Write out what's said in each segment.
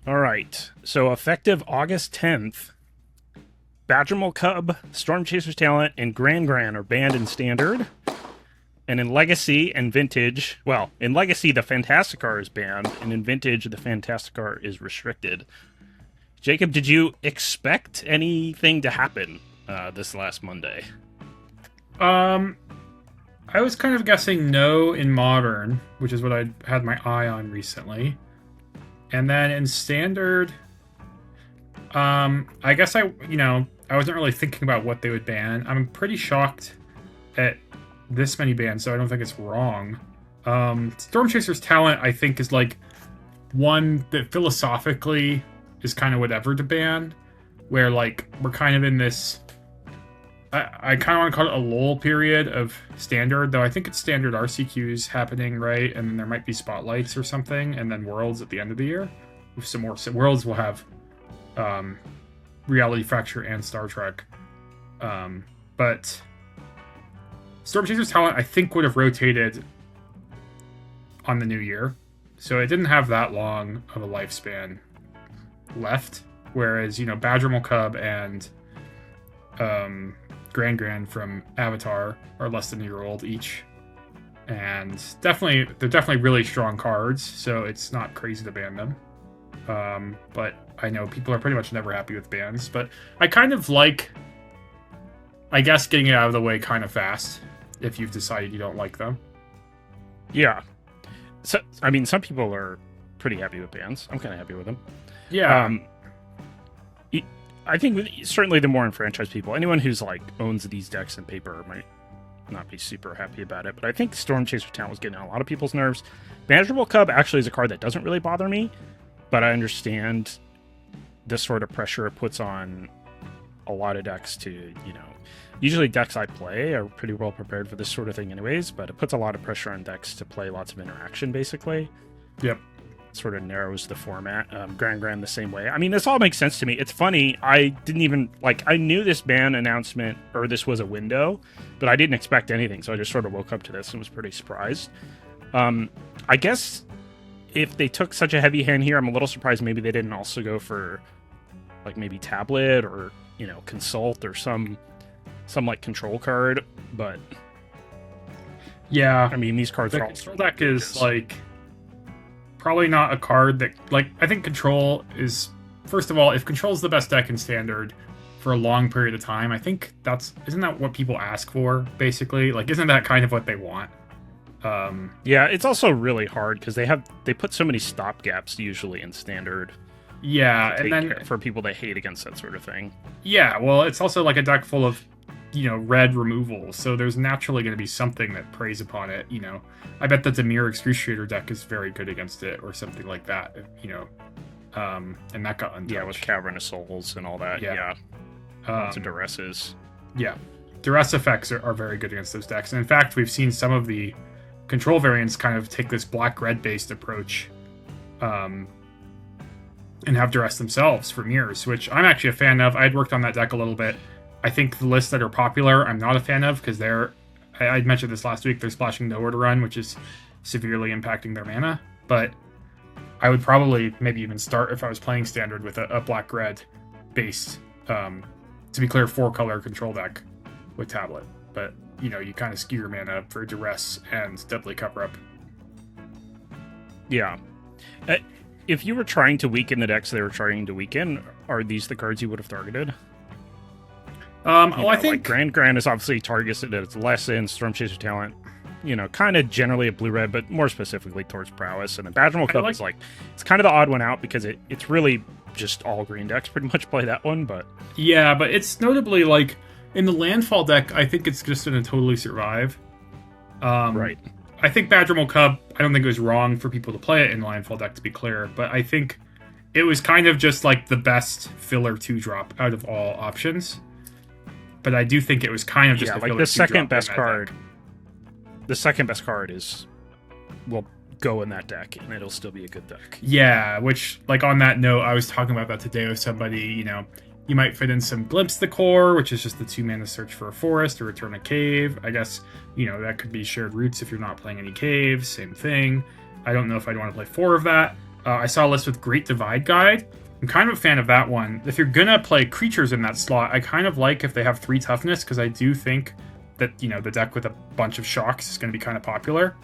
All right. So effective August 10th, Badgermole Cub, Stormchaser's Talent, and Gran-Gran are banned in Standard. And in Legacy and Vintage, well, in Legacy, the Fantasticar is banned, and in Vintage, the Fantasticar is restricted. Jacob, did you expect anything to happen this last Monday? Um, I was kind of guessing no in modern, which is what I had my eye on recently. And then in standard, I guess I wasn't really thinking about what they would ban. I'm pretty shocked at this many bans, so I don't think it's wrong. Stormchaser's Talent, I think, is like one that philosophically is kind of whatever to ban, where like we're kind of in this. I kind of want to call it a lull period of standard, though I think it's standard RCQs happening, right? And then there might be spotlights or something, and then worlds at the end of the year. With some more worlds, will have Reality Fracture and Star Trek. But Storm Chaser's Talent, I think, would have rotated on the new year. So it didn't have that long of a lifespan left. Whereas, Badgermole Cub and Gran-Gran from Avatar are less than a year old each. And they're definitely really strong cards, so it's not crazy to ban them. But I know people are pretty much never happy with bans. But I kind of like, I guess, getting it out of the way kind of fast if you've decided you don't like them. Yeah. So, I mean, some people are pretty happy with bans. I'm kind of happy with them. Yeah. I think certainly the more enfranchised people, anyone who's like owns these decks in paper might not be super happy about it. But I think Storm Chaser Talent was getting on a lot of people's nerves. Badgermole Cub actually is a card that doesn't really bother me, but I understand the sort of pressure it puts on a lot of decks to, usually decks I play are pretty well prepared for this sort of thing anyways, but it puts a lot of pressure on decks to play lots of interaction, basically. Yep. Sort of narrows the format. Gran-Gran the same way. I mean, this all makes sense to me. It's funny. I didn't even I knew this ban announcement or this was a window, but I didn't expect anything. So I just sort of woke up to this and was pretty surprised. I guess if they took such a heavy hand here, I'm a little surprised maybe they didn't also go for like maybe tablet or consult or some like control card. But yeah, I mean, these cards the are all control deck is like probably not a card that, like, I think control is, first of all, if control is the best deck in standard for a long period of time, I think isn't that what people ask for, basically? Like, isn't that kind of what they want? Yeah, it's also really hard because they put so many stopgaps usually in standard. Yeah, and then for people that hate against that sort of thing. Yeah, well, it's also like a deck full of red removals, so there's naturally going to be something that preys upon it. I bet the Demir Excruciator deck is very good against it, or something like that. And that got untouched. Yeah, with Cavernous Souls and all that. Yeah, lots of duresses. Yeah, duress effects are very good against those decks, and in fact, we've seen some of the control variants kind of take this black-red based approach, and have duress themselves for mirrors, which I'm actually a fan of. I had worked on that deck a little bit. I think the lists that are popular, I'm not a fan of because I mentioned this last week, they're splashing nowhere to run, which is severely impacting their mana. But I would probably maybe even start, if I was playing standard, with a black-red based, to be clear, 4-color control deck with tablet. But, you kind of skew your mana for duress and deadly cover-up. Yeah. If you were trying to weaken the decks they were trying to weaken, are these the cards you would have targeted? I think like Gran-Gran is obviously targeted at its lesson, Stormchaser Talent, kind of generally a blue-red, but more specifically towards prowess. And the Badgermole Cub is it's kind of the odd one out because it's really just all green decks pretty much play that one. But yeah, but it's notably like in the landfall deck, I think it's just going to totally survive. Right. I think Badgermole Cub, I don't think it was wrong for people to play it in landfall deck, to be clear, but I think it was kind of just like the best filler 2-drop out of all options. But I do think it was kind of just the second best card. The second best card will go in that deck, and it'll still be a good deck. Yeah, which, like, on that note, I was talking about that today with somebody. You might fit in some Glimpse the Core, which is just the 2-mana search for a forest or return a cave. I guess, that could be shared roots if you're not playing any caves. Same thing. I don't know if I'd want to play 4 of that. I saw a list with Great Divide Guide. I'm kind of a fan of that one. If you're gonna play creatures in that slot, I kind of like if they have 3 toughness, because I do think that, the deck with a bunch of shocks is going to be kind of popular.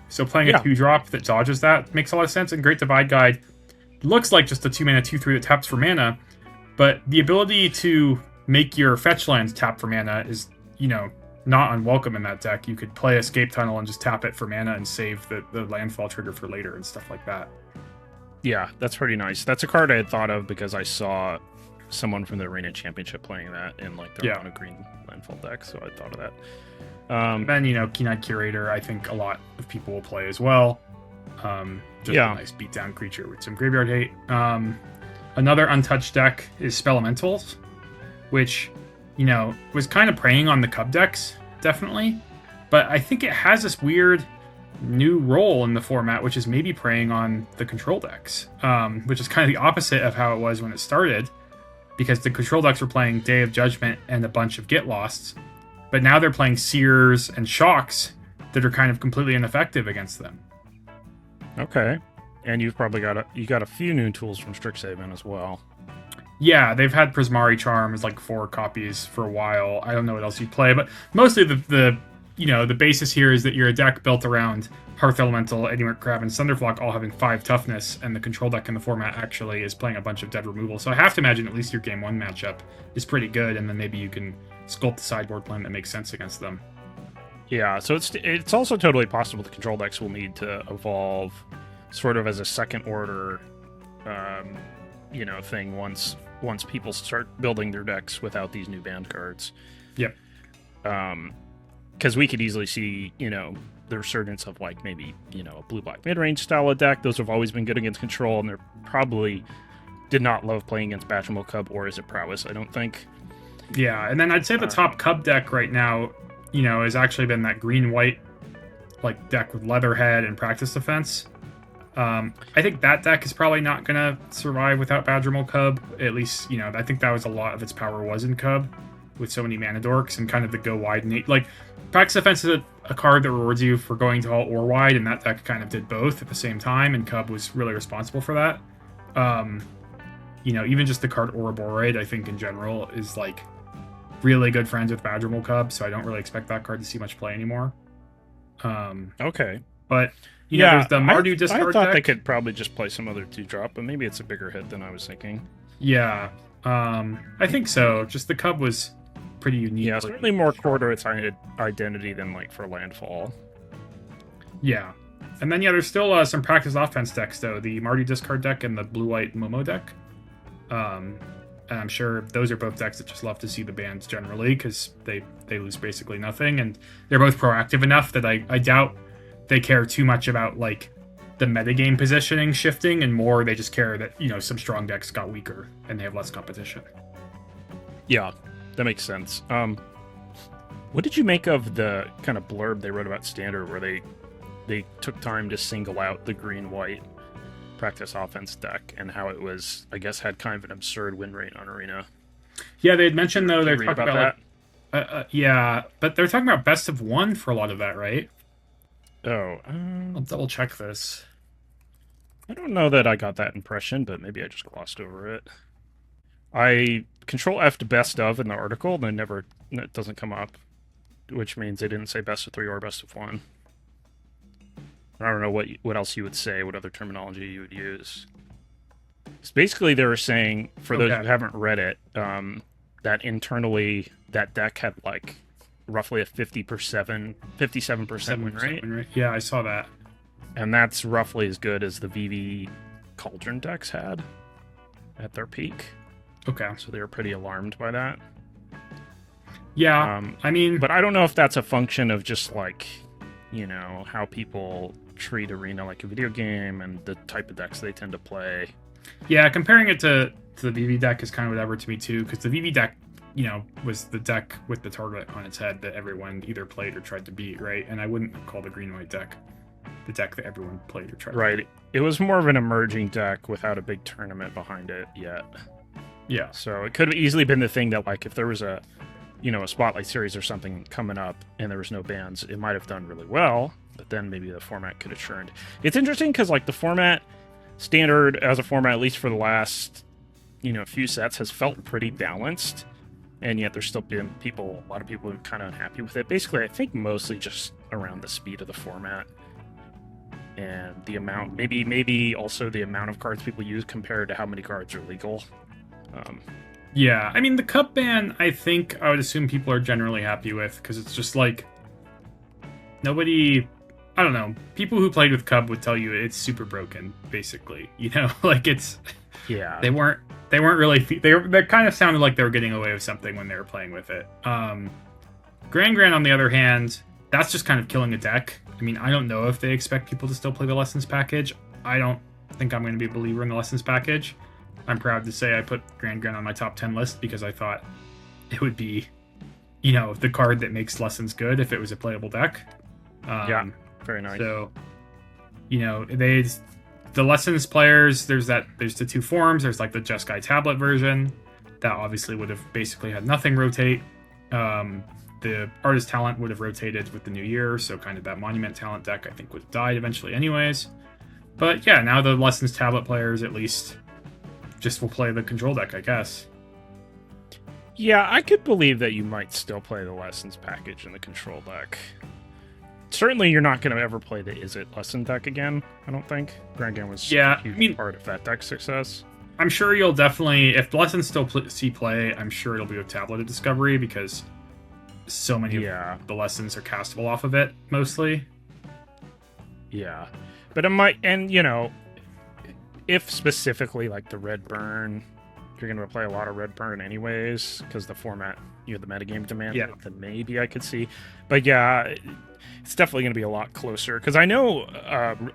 So playing a 2-drop that dodges that makes a lot of sense. And Great Divide Guide looks like just a 2-mana 2/3 that taps for mana, but the ability to make your fetch lands tap for mana is, not unwelcome in that deck. You could play Escape Tunnel and just tap it for mana and save the landfall trigger for later and stuff like that. Yeah, that's pretty nice. That's a card I had thought of because I saw someone from the Arena Championship playing that in their mono green landfall deck, so I thought of that. Then, Keen-Eyed Curator, I think a lot of people will play as well. Just a nice beatdown creature with some graveyard hate. Another untouched deck is Spelementals, which, was kind of preying on the Cub decks, definitely. But I think it has this weird new role in the format, which is maybe preying on the control decks, which is kind of the opposite of how it was when it started, because the control decks were playing Day of Judgment and a bunch of Get Losts, but now they're playing Seers and Shocks that are kind of completely ineffective against them. Okay. And you've probably got a few new tools from Strixhaven as well. Yeah, they've had Prismari Charm as 4 copies for a while. I don't know what else you play, but mostly the basis here is that you're a deck built around Hearth Elemental, Edymurk Crab, and Thunderflock all having 5 toughness, and the control deck in the format actually is playing a bunch of dead removal. So I have to imagine at least your game 1 matchup is pretty good, and then maybe you can sculpt the sideboard plan that makes sense against them. Yeah, so it's also totally possible the control decks will need to evolve sort of as a second order thing once people start building their decks without these new banned cards. Yep. Because we could easily see, the resurgence of maybe, a blue-black mid-range style of deck. Those have always been good against control, and they're probably did not love playing against Badgermole Cub or is it Prowess, I don't think. Yeah, and then I'd say the top Cub deck right now, has actually been that green-white deck with Leatherhead and Practice Defense. I think that deck is probably not going to survive without Badgermole Cub. At least, I think that was a lot of its power was in Cub with so many mana dorks and kind of the go wide. Practice Defense is a card that rewards you for going tall or wide, and that deck kind of did both at the same time, and Cub was really responsible for that. Even just the card Ouroborid, I think in general, is really good friends with Badgermole Cub, so I don't really expect that card to see much play anymore. Okay. But there's the Mardu discard I thought deck. they could probably just play some other 2-drop, but maybe it's a bigger hit than I was thinking. Yeah, I think so. Just the Cub was pretty unique. Yeah, certainly more core to its identity than for Landfall. Yeah. And then, there's still some practice offense decks, though. The Mardu discard deck and the blue-white Momo deck. And I'm sure those are both decks that just love to see the bans generally, because they lose basically nothing, and they're both proactive enough that I doubt they care too much about, the metagame positioning shifting, and more they just care that, some strong decks got weaker, and they have less competition. Yeah, that makes sense. What did you make of the kind of blurb they wrote about Standard, where they took time to single out the green-white practice offense deck and how it was, I guess, had kind of an absurd win rate on Arena? Yeah, they had mentioned, though, they're talking about that. Yeah, but they're talking about best of 1 for a lot of that, right? Oh, I'll double check this. I don't know that I got that impression, but maybe I just glossed over it. I Control F'd best of in the article, and it doesn't come up, which means they didn't say best of 3 or best of 1. I don't know what else you would say, what other terminology you would use. So basically, they were saying, for those who haven't read it, that internally that deck had roughly a 57% win rate. Yeah, I saw that. And that's roughly as good as the VV Cauldron decks had at their peak. Okay. So they were pretty alarmed by that. Yeah, But I don't know if that's a function of just how people treat Arena like a video game and the type of decks they tend to play. Yeah, comparing it to the VV deck is kind of whatever to me too, because the VV deck, was the deck with the target on its head that everyone either played or tried to beat, right? And I wouldn't call the green-white deck the deck that everyone played or tried to beat. It was more of an emerging deck without a big tournament behind it yet. Yeah. So it could have easily been the thing that, if there was a Spotlight Series or something coming up and there was no bans, it might have done really well. but then maybe the format could have churned. It's interesting because like the format standard as a format, at least for the last few sets, has felt pretty balanced, and yet there's still been a lot of people who are kind of unhappy with it. Basically, I think mostly just around the speed of the format and the amount, maybe also the amount of cards people use compared to how many cards are legal. Yeah, I mean, the Cub ban, I think I would assume people are generally happy with, because it's just like, nobody, I don't know, people who played with Cub would tell you it's super broken, basically. Like it's, yeah, they weren't really, they kind of sounded like they were getting away with something when they were playing with it. Gran-Gran, on the other hand, that's just kind of killing a deck. I mean, I don't know if they expect people to still play the Lessons package. I don't think I'm going to be a believer in the Lessons package. I'm proud to say I put Gran-Gran on my top 10 list because I thought it would be, the card that makes Lessons good if it was a playable deck. Yeah, very nice. So, the Lessons players, there's the two forms. There's like the Jeskai tablet version that obviously would have basically had nothing rotate. The Artist Talent would have rotated with the new year, so kind of that Monument Talent deck I think would have died eventually anyways. But yeah, now the Lessons tablet players at least just will play the control deck, I guess. Yeah, I could believe that you might still play the Lessons package in the control deck. Certainly, you're not going to ever play the Is It Lesson deck again, I don't think. Gran-Gran was a huge part of that deck's success. I'm sure you'll definitely, if Lessons still see play, I'm sure it'll be with Tablet of Discovery, because so many of the Lessons are castable off of it, mostly. Yeah. But it might, and if specifically like the Red Burn, you're going to play a lot of Red Burn anyways, because the format, the metagame demand it, then maybe I could see. But yeah, it's definitely going to be a lot closer, because I know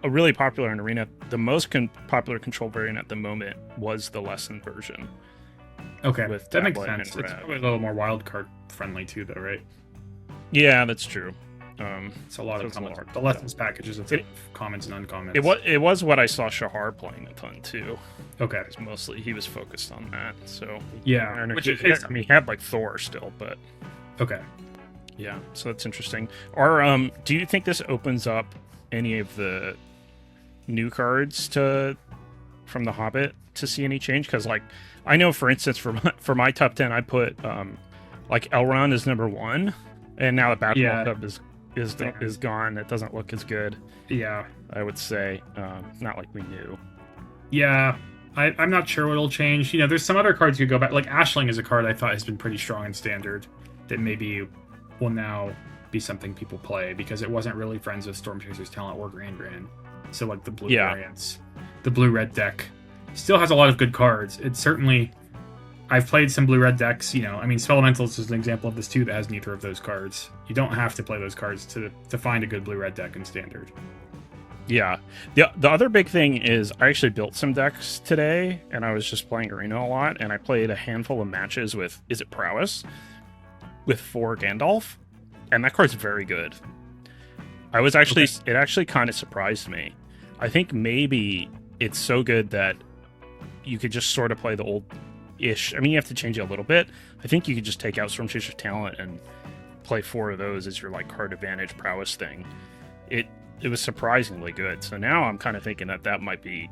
a really popular in Arena, the most popular control variant at the moment was the Lesson version. Okay, with that makes sense. It's probably a little more wildcard friendly too, though, right? Yeah, that's true. It's a lot of the Lessons packages of commons and uncommons. It was what I saw Shahar playing a ton too. Okay, mostly he was focused on that. So yeah, he had like Thor still, but okay, yeah. So that's interesting. Or do you think this opens up any of the new cards from the Hobbit to see any change? Because like I know, for instance, for my top 10, I put like Elrond is number 1, and now the Badgermole Cub is gone. It doesn't look as good. Yeah, I would say not like we knew. Yeah, I'm not sure what'll change. There's some other cards you go back. Like Ashling is a card I thought has been pretty strong in Standard that maybe will now be something people play, because it wasn't really friends with Stormchaser's Talent or Gran-Gran. So like the blue variants, the blue-red deck still has a lot of good cards. It's certainly, I've played some blue-red decks. I mean, Spelementals is an example of this too that has neither of those cards. You don't have to play those cards to find a good blue-red deck in Standard. Yeah. The other big thing is I actually built some decks today, and I was just playing Arena a lot, and I played a handful of matches with Is It Prowess with 4 Gandalf, and that card's very good. I was actually, It actually kind of surprised me. I think maybe it's so good that you could just sort of play the old-ish. I mean, you have to change it a little bit. I think you could just take out Stormchaser Talent and play 4 of those as your like card advantage prowess thing. It was surprisingly good. So now I'm kind of thinking that might be,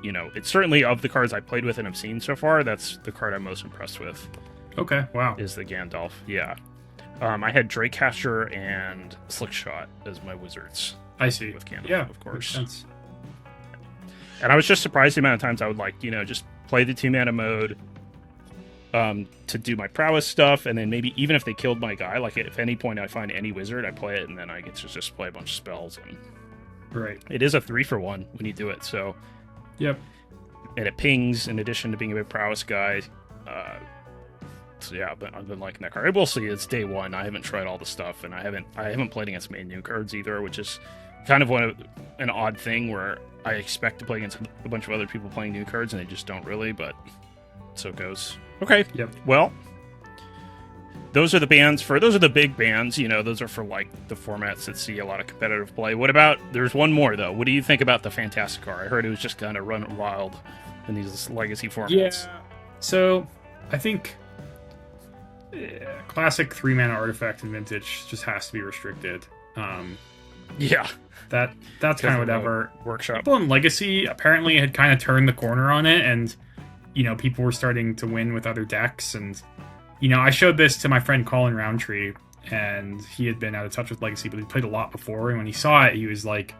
it's certainly of the cards I played with and have seen so far, that's the card I'm most impressed with. Okay, wow. Is the Gandalf, yeah. I had Drakecaster and Slickshot as my wizards. I see. With Gandalf, yeah, of course. Makes sense. And I was just surprised the amount of times I would just play the 2-mana mode to do my prowess stuff, and then maybe even if they killed my guy, like if at any point I find any wizard, I play it, and then I get to just play a bunch of spells. And right. It is a 3-for-1 when you do it, so. Yep. And it pings in addition to being a big prowess guy. So yeah, but I've been liking that card. We'll see. It's day 1. I haven't tried all the stuff, and I haven't played against many new cards either, which is kind of an odd thing where I expect to play against a bunch of other people playing new cards, and they just don't really, but so it goes. Okay. Yep. Well, those are the big bans, those are for like the formats that see a lot of competitive play. What about, there's one more though. What do you think about the Fantastic Car? I heard it was just kind of running wild in these legacy formats. Yeah. So I think classic 3-mana artifact in Vintage just has to be restricted. Yeah. That's kind of whatever. Workshop. People in Legacy apparently had kind of turned the corner on it, and people were starting to win with other decks. And I showed this to my friend Colin Roundtree, and he had been out of touch with Legacy, but he played a lot before. And when he saw it, he was like,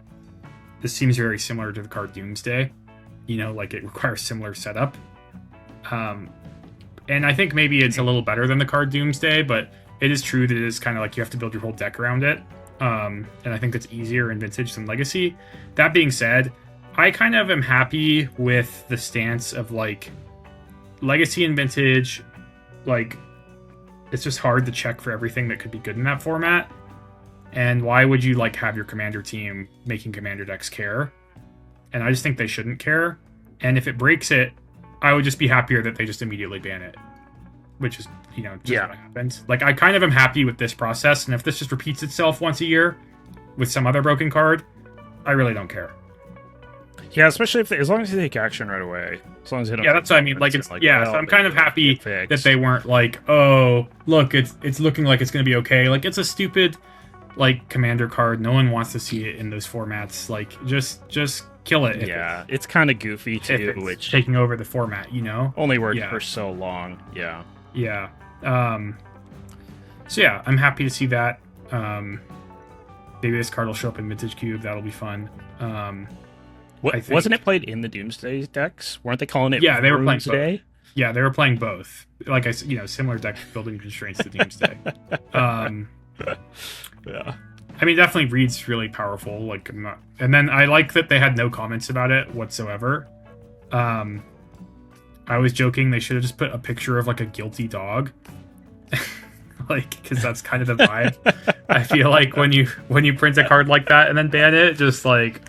"This seems very similar to the card Doomsday. Like it requires similar setup." And I think maybe it's a little better than the card Doomsday, but it is true that it is kind of like you have to build your whole deck around it. And I think that's easier in Vintage than Legacy. That being said, I kind of am happy with the stance of like Legacy and Vintage. Like, it's just hard to check for everything that could be good in that format. And why would you like have your commander team making commander decks care? And I just think they shouldn't care. And if it breaks it, I would just be happier that they just immediately ban it, which is, just what happened. Like, I kind of am happy with this process, and if this just repeats itself once a year with some other broken card, I really don't care. Yeah, especially as long as they take action right away. As long as they don't. Yeah, that's what I mean. Like, it's so I'm kind of happy that they weren't like, oh, look, it's looking like it's going to be okay. Like, it's a stupid, like, commander card. No one wants to see it in those formats. Like, just kill it. Yeah, it's kind of goofy too, which taking over the format, only worked for so long. Yeah. Yeah. So yeah, I'm happy to see that. Maybe this card will show up in Vintage Cube. That'll be fun. Wasn't it played in the Doomsday decks? Weren't they calling it? Yeah, they were playing today. Yeah, they were playing both. Like I said, similar deck building constraints to Doomsday. Yeah. I mean, definitely reads really powerful. Like, and then I like that they had no comments about it whatsoever. I was joking they should have just put a picture of like a guilty dog, like, because that's kind of the vibe. I feel like when you print a card like that and then ban it, just like,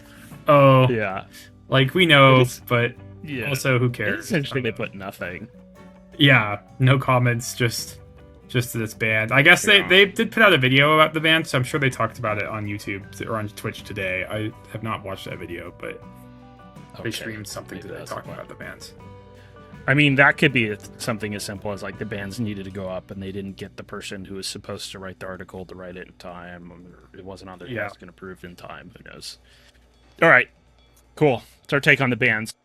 oh yeah, like we know, but also who cares? It's interesting they put nothing. Yeah, no comments, just that it's banned. I guess they did put out a video about the ban, so I'm sure they talked about it on YouTube or on Twitch today. I have not watched that video, but they streamed something today talking about the bans. I mean, that could be something as simple as like the bans needed to go up and they didn't get the person who was supposed to write the article to write it in time. Or it wasn't on their desk and approved in time. Who knows? All right, cool. It's our take on the bans.